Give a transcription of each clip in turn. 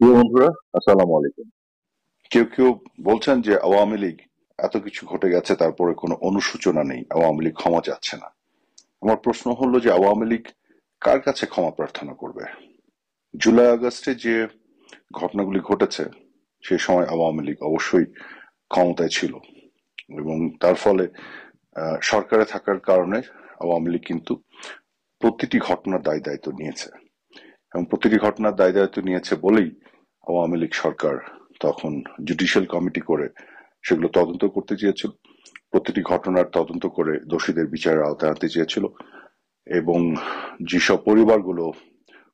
প্রিয় বন্ধুরা, আসসালামু আলাইকুম। কেউ কেউ বলছেন যে আওয়ামী লীগ এত কিছু ঘটে গেছে, তারপরে কোনো অনুশোচনা নেই, আওয়ামী লীগ ক্ষমা চাচ্ছে না। আমার প্রশ্ন হলো যে আওয়ামী লীগ কার কাছে ক্ষমা প্রার্থনা করবে? জুলাই আগস্টে যে ঘটনাগুলি ঘটেছে, সেই সময় আওয়ামী লীগ অবশ্যই ক্ষমতায় ছিল এবং তার ফলে সরকারে থাকার কারণে আওয়ামী লীগ কিন্তু প্রতিটি ঘটনার দায় দায়িত্ব নিয়েছে এবং প্রতিটি ঘটনার দায় দায়িত্ব নিয়েছে বলেই আওয়ামী লীগ সরকার তখন জুডিশিয়াল কমিটি করে সেগুলো তদন্ত করতে চেয়েছিল, প্রতিটি ঘটনার তদন্ত করে দোষীদের বিচারের আওতায় আনতে চেয়েছিল এবং যেসব পরিবারগুলো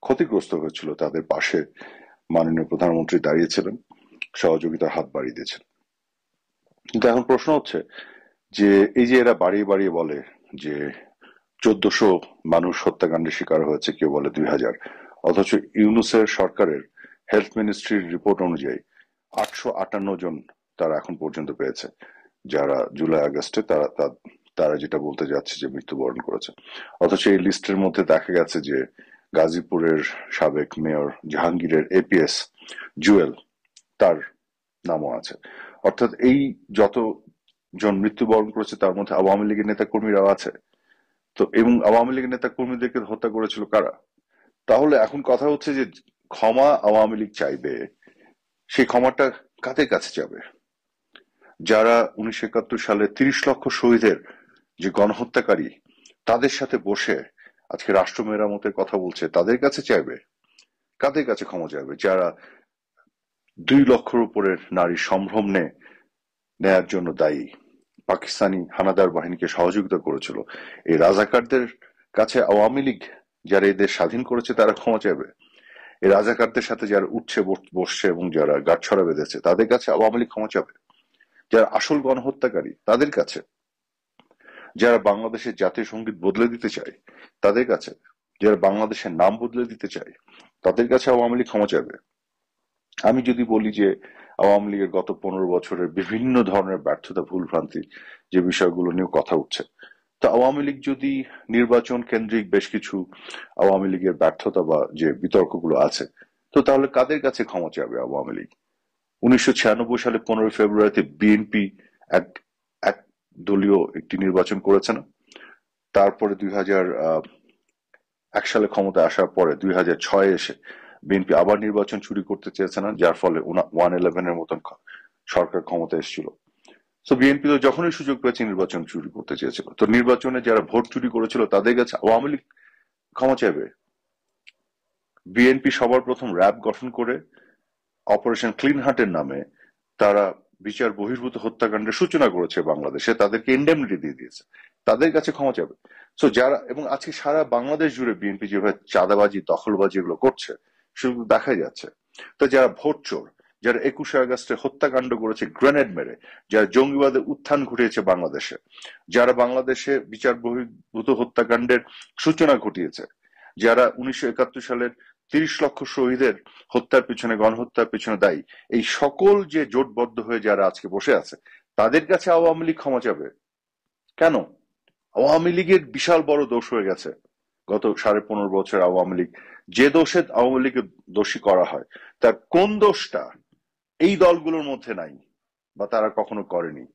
ক্ষতিগ্রস্ত হয়েছিল তাদের পাশে মাননীয় প্রধানমন্ত্রী দাঁড়িয়েছিলেন, সহযোগিতার হাত বাড়িয়ে দিয়েছেন। কিন্তু এখন প্রশ্ন হচ্ছে যে এই যে এরা বাড়িয়ে বাড়িয়ে বলে যে 1400 মানুষ হত্যাকাণ্ডের শিকার হয়েছে, কেউ বলে 2000, অথচ ইউনূসের সরকারের হেলথ মিনিস্ট্রির রিপোর্ট অনুযায়ী 858 জন তারা এখন পর্যন্ত পেয়েছে, যারা জুলাই আগস্টে তারা যেটা বলতে যাচ্ছে যে মৃত্যুবরণ করেছে। অথচ এই লিস্টের মধ্যে দেখা গেছে যে গাজীপুরের সাবেক মেয়র জাহাঙ্গীরের এপিএস জুয়েল, তার নামও আছে। অর্থাৎ এই যত জন মৃত্যুবরণ করেছে তার মধ্যে আওয়ামী লীগের নেতা কর্মীরাও আছে। তো এবং আওয়ামী লীগের নেতা কর্মীদেরকে হত্যা করেছিল কারা? তাহলে এখন কথা হচ্ছে যে ক্ষমা আওয়ামী লীগ চাইবে, সেই ক্ষমাটা কাদের কাছে যাবে? যারা 1971 সালে 30 লক্ষ শহীদের যে গণহত্যাকারী, তাদের সাথে বসে আজকে রাষ্ট্র মেরামতের কথা বলছে, তাদের কাছে চাইবে? কাদের কাছে ক্ষমা চাইবে? যারা 2 লক্ষের উপরের নারী সম্ভ্রম নেয়ার জন্য দায়ী, পাকিস্তানি হানাদার বাহিনীকে সহযোগিতা করেছিল, এই রাজাকারদের কাছে আওয়ামী লীগ যারা এদের স্বাধীন করেছে তারা ক্ষমা চাইবে? এই রাজাকারদের সাথে যারা উঠছে বসছে এবং যারা গাঁটছড়া বেঁধেছে তাদের কাছে আওয়ামী লীগ ক্ষমা চাবে? যারা আসল গণহত্যাকারী তাদের কাছে? যারা বাংলাদেশের জাতীয় সঙ্গীত বদলে দিতে চায় তাদের কাছে? যারা বাংলাদেশের নাম বদলে দিতে চায় তাদের কাছে আওয়ামী লীগ ক্ষমা চাইবে? আমি যদি বলি যে আওয়ামী লীগের গত 15 বছরের বিভিন্ন ধরনের ব্যর্থতা, ভুলভ্রান্তি, যে বিষয়গুলো নিয়ে কথা উঠছে, তো আওয়ামী লীগ যদি নির্বাচন কেন্দ্রিক বেশ কিছু আওয়ামী লীগের ব্যর্থতা বা যে বিতর্কগুলো আছে, তো তাহলে কাদের কাছে ক্ষমা চাইবে আওয়ামী লীগ? 1996 সালে 15 ফেব্রুয়ারিতে বিএনপি এক এক দলীয় একটি নির্বাচন করেছে না? তারপরে 2001 সালে ক্ষমতায় আসার পরে 2006 এসে বিএনপি আবার নির্বাচন চুরি করতে চেয়েছে না, যার ফলে 111-এর মতন সরকার ক্ষমতা এসেছিল। তো বিএনপি তো যখনই সুযোগ পেয়েছে নির্বাচন চুরি করতে চেয়েছিল। তো নির্বাচনে যারা ভোট চুরি করেছিল তাদের কাছে আওয়ামী লীগ ক্ষমা চাইবে? বিএনপি সবার প্রথম র্যাব গঠন করে অপারেশন ক্লিন হার্টের নামে তারা বিচার বহির্ভূত হত্যাকাণ্ডের সূচনা করেছে বাংলাদেশে, তাদেরকে ইন্ডেমনিটি দিয়ে দিয়েছে, তাদের কাছে ক্ষমা চাবে? সো যারা, এবং আজকে সারা বাংলাদেশ জুড়ে বিএনপি যেভাবে চাঁদাবাজি দখলবাজি এগুলো করছে সেগুলো দেখা যাচ্ছে। তো যারা ভোট চোর, যারা 21শে আগস্টে হত্যাকাণ্ড করেছে গ্রেনেড মেরে, যারা জঙ্গিবাদের উত্থান ঘটিয়েছে বাংলাদেশে, যারা বাংলাদেশে বিচার বহির্ভূত হত্যাকাণ্ডের সূচনা ঘটিয়েছে, যারা 1971 সালের 30 লক্ষ শহীদের হত্যার পিছনে, গণহত্যার পিছনে দায়ী, এই সকল যে জোটবদ্ধ হয়ে যারা আজকে বসে আছে, তাদের কাছে আওয়ামী লীগ ক্ষমা চাবে কেন? আওয়ামী লীগের বিশাল বড় দোষ হয়ে গেছে গত 15.5 বছর। আওয়ামী লীগ যে দোষে আওয়ামী লীগকে দোষী করা হয়, তার কোন দোষটা এই দলগুলোর মধ্যে নাই বা তারা কখনো করেনি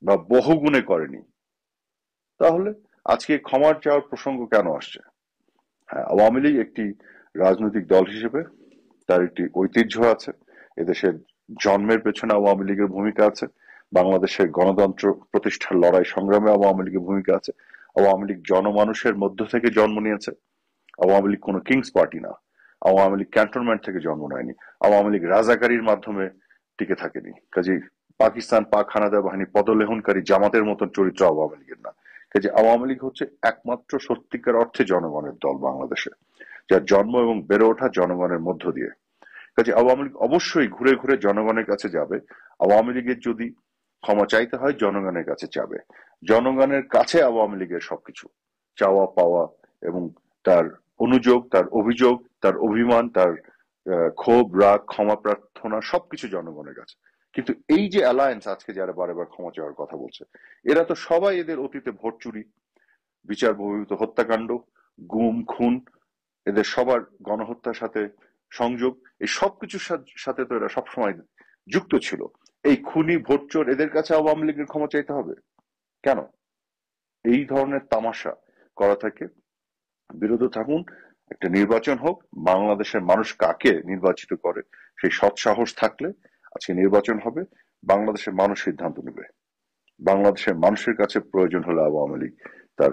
বা বহুগুণে করেনি? তাহলে আজকে ক্ষমার চাওয়ার প্রসঙ্গ কেন আসছে? হ্যাঁ, আওয়ামী লীগ একটি রাজনৈতিক দল হিসেবে তার একটি ঐতিহ্য আছে, এদেশের জন্মের পেছনে আওয়ামী লীগের ভূমিকা আছে, বাংলাদেশের গণতন্ত্র প্রতিষ্ঠার লড়াই সংগ্রামে আওয়ামী লীগের ভূমিকা আছে। আওয়ামী লীগ জনমানুষের মধ্য থেকে জন্ম নিয়েছে। আওয়ামী লীগ কোনো কিংস পার্টি না। আওয়ামী লীগ ক্যান্টনমেন্ট থেকে জন্ম নেয়নি। আওয়ামী লীগ রাজাকারীর মাধ্যমে টিকে থাকেনি। কাজেই পাকিস্তান পাক হানাদার বাহিনী পদলেহনকারী জামাতের মতন চরিত্র আওয়ামী লীগের না। কাজে আওয়ামী লীগ হচ্ছে একমাত্র সত্যিকার অর্থে জনগণের দল বাংলাদেশে, যার জন্ম এবং বেড়ে ওঠা জনগণের মধ্য দিয়ে। কাজে আওয়ামী লীগ অবশ্যই ঘুরে ঘুরে জনগণের কাছে যাবে। আওয়ামী লীগের যদি ক্ষমা চাইতে হয় জনগণের কাছে যাবে। জনগণের কাছে আওয়ামী লীগের সবকিছু চাওয়া পাওয়া এবং তার অনুযোগ, তার অভিযোগ, তার অভিমান, তার ক্ষোভ, রাগ, ক্ষমা প্রার্থনা সবকিছু জনগণের কাছে। কিন্তু এই যে অ্যালায়েন্স আজকে যারা বারবার ক্ষমা চাওয়ার কথা বলছে, এরা তো সবাই এদের অতীতে ভোট চুরি, বিচার বহির্ভূত হত্যাকাণ্ড, গুম খুন, এদের সবার গণহত্যার সাথে সংযোগ, এই সবকিছুর সাথে তো এরা সবসময় যুক্ত ছিল। এই খুনি ভোটচোর এদের কাছে আওয়ামী লীগের ক্ষমা চাইতে হবে কেন? এই ধরনের তামাশা করা থেকে বিরত থাকুন। একটা নির্বাচন হোক, বাংলাদেশের মানুষ কাকে নির্বাচিত করে সেই সৎ সাহস থাকলে আজকে নির্বাচন হবে, বাংলাদেশের মানুষ সিদ্ধান্ত নেবে। বাংলাদেশের মানুষের কাছে প্রয়োজন হলে আওয়ামী লীগ তার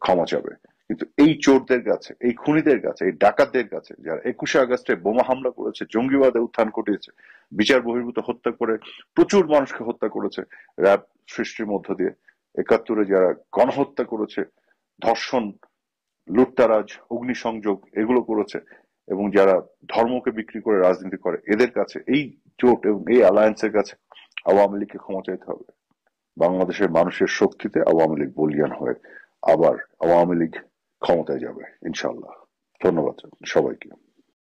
ক্ষমা চাবে, কিন্তু এই চোরদের কাছে, এই খুনিদের কাছে, এই ডাকাতদের কাছে, যারা 21শে আগস্টে বোমা হামলা করেছে, জঙ্গিবাদে উত্থান ঘটিয়েছে, বিচার বহির্ভূত হত্যা করে প্রচুর মানুষকে হত্যা করেছে র্যাব সৃষ্টির মধ্য দিয়ে, 71-এ যারা গণহত্যা করেছে, ধর্ষণ, লুটতারাজ, অগ্নিসংযোগ এগুলো করেছে, এবং যারা ধর্মকে বিক্রি করে রাজনীতি করে, এদের কাছে এই জোট এবং এই অ্যালায়েন্সের কাছে আওয়ামী লীগকে ক্ষমা চাইতে হবে। বাংলাদেশের মানুষের শক্তিতে আওয়ামী লীগ বলিয়ান হয়ে আবার আওয়ামী লীগ ক্ষমতায় যাবে ইনশাল্লাহ। ধন্যবাদ সবাইকে।